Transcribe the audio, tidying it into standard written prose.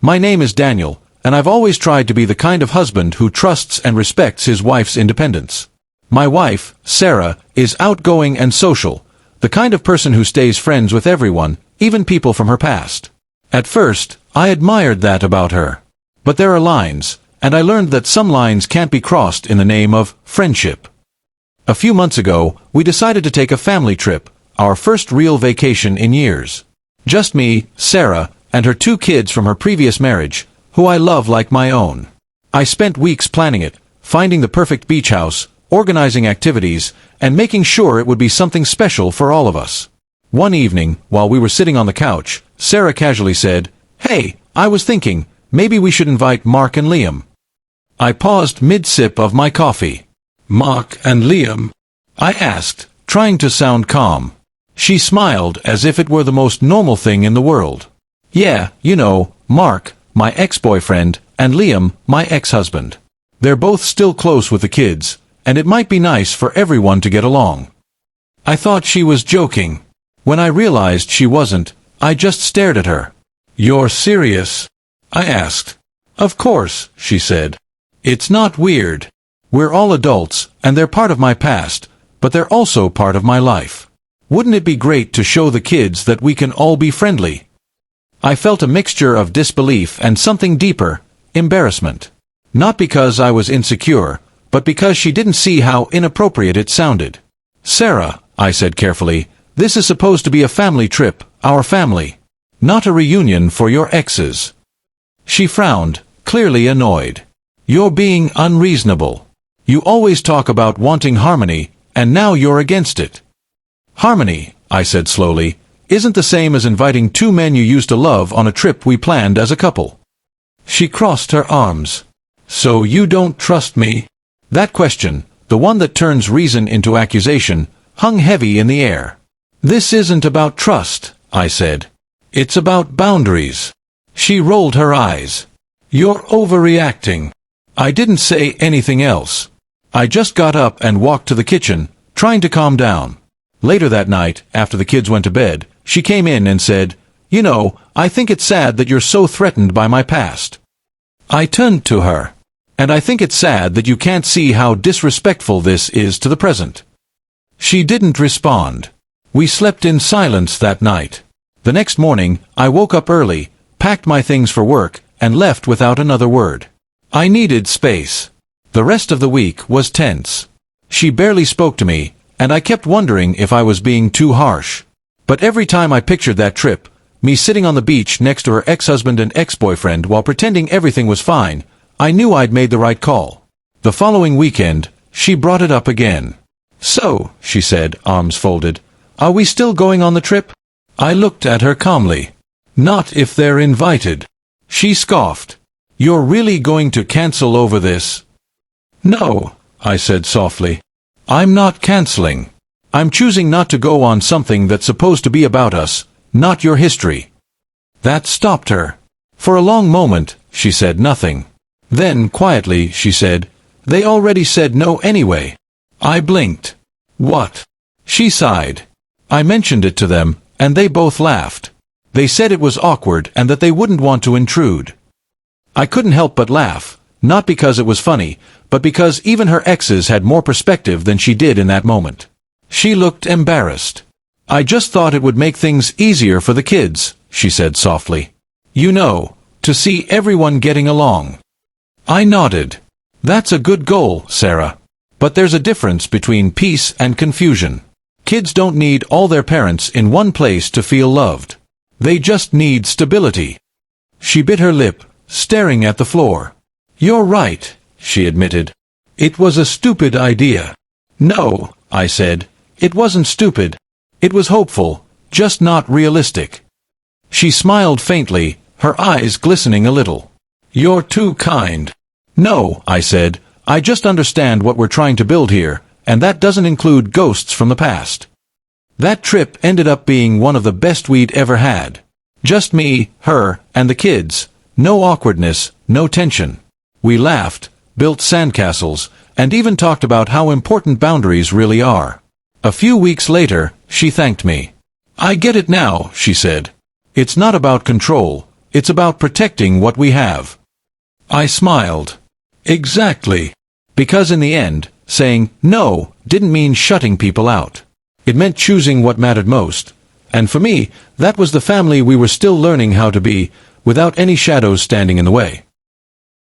My name is Daniel, and I've always tried to be the kind of husband who trusts and respects his wife's independence. My wife, Sarah, is outgoing and social, the kind of person who stays friends with everyone, even people from her past. At first, I admired that about her. But there are lines, and I learned that some lines can't be crossed in the name of friendship. A few months ago, we decided to take a family trip, our first real vacation in years. Just me, Sarah, and her 2 kids from her previous marriage, who I love like my own. I spent weeks planning it, finding the perfect beach house, organizing activities, and making sure it would be something special for all of us. One evening, while we were sitting on the couch, Sarah casually said, "Hey, I was thinking, maybe we should invite Mark and Liam." I paused mid-sip of my coffee. "Mark and Liam?" I asked, trying to sound calm. She smiled as if it were the most normal thing in the world. "Yeah, you know, Mark, my ex-boyfriend, and Liam, my ex-husband. They're both still close with the kids, and it might be nice for everyone to get along." I thought she was joking. When I realized she wasn't, I just stared at her. "You're serious?" I asked. "Of course," she said. "It's not weird. We're all adults, and they're part of my past, but they're also part of my life. Wouldn't it be great to show the kids that we can all be friendly?" I felt a mixture of disbelief and something deeper, embarrassment. Not because I was insecure, but because she didn't see how inappropriate it sounded. "Sarah," I said carefully, "this is supposed to be a family trip, our family. Not a reunion for your exes." She frowned, clearly annoyed. "You're being unreasonable. You always talk about wanting harmony, and now you're against it." "Harmony," I said slowly, "isn't the same as inviting 2 men you used to love on a trip we planned as a couple." She crossed her arms. "So you don't trust me?" That question, the one that turns reason into accusation, hung heavy in the air. "This isn't about trust," I said. "It's about boundaries." She rolled her eyes. "You're overreacting." I didn't say anything else. I just got up and walked to the kitchen, trying to calm down. Later that night, after the kids went to bed, she came in and said, "You know, I think it's sad that you're so threatened by my past." I turned to her. "And I think it's sad that you can't see how disrespectful this is to the present." She didn't respond. We slept in silence that night. The next morning, I woke up early, packed my things for work, and left without another word. I needed space. The rest of the week was tense. She barely spoke to me, and I kept wondering if I was being too harsh. But every time I pictured that trip, me sitting on the beach next to her ex-husband and ex-boyfriend while pretending everything was fine, I knew I'd made the right call. The following weekend, she brought it up again. "So," she said, arms folded, "are we still going on the trip?" I looked at her calmly. "Not if they're invited." She scoffed. "You're really going to cancel over this?" "No," I said softly. "I'm not canceling. I'm choosing not to go on something that's supposed to be about us, not your history." That stopped her. For a long moment, she said nothing. Then, quietly, she said, "They already said no anyway." I blinked. "What?" She sighed. "I mentioned it to them, and they both laughed. They said it was awkward and that they wouldn't want to intrude." I couldn't help but laugh, not because it was funny, but because even her exes had more perspective than she did in that moment. She looked embarrassed. "I just thought it would make things easier for the kids," she said softly. "You know, to see everyone getting along." I nodded. "That's a good goal, Sarah. But there's a difference between peace and confusion. Kids don't need all their parents in one place to feel loved. They just need stability." She bit her lip, staring at the floor. "You're right," she admitted. "It was a stupid idea." "No," I said, "it wasn't stupid. It was hopeful, just not realistic." She smiled faintly, her eyes glistening a little. "You're too kind." "No," I said, "I just understand what we're trying to build here, and that doesn't include ghosts from the past." That trip ended up being one of the best we'd ever had. Just me, her, and the kids. No awkwardness, no tension. We laughed, built sandcastles, and even talked about how important boundaries really are. A few weeks later, she thanked me. "I get it now," she said. "It's not about control, It's about protecting what we have." I smiled. Exactly. Because in the end, saying no didn't mean shutting people out. It meant choosing what mattered most. And for me, that was the family we were still learning how to be, without any shadows standing in the way.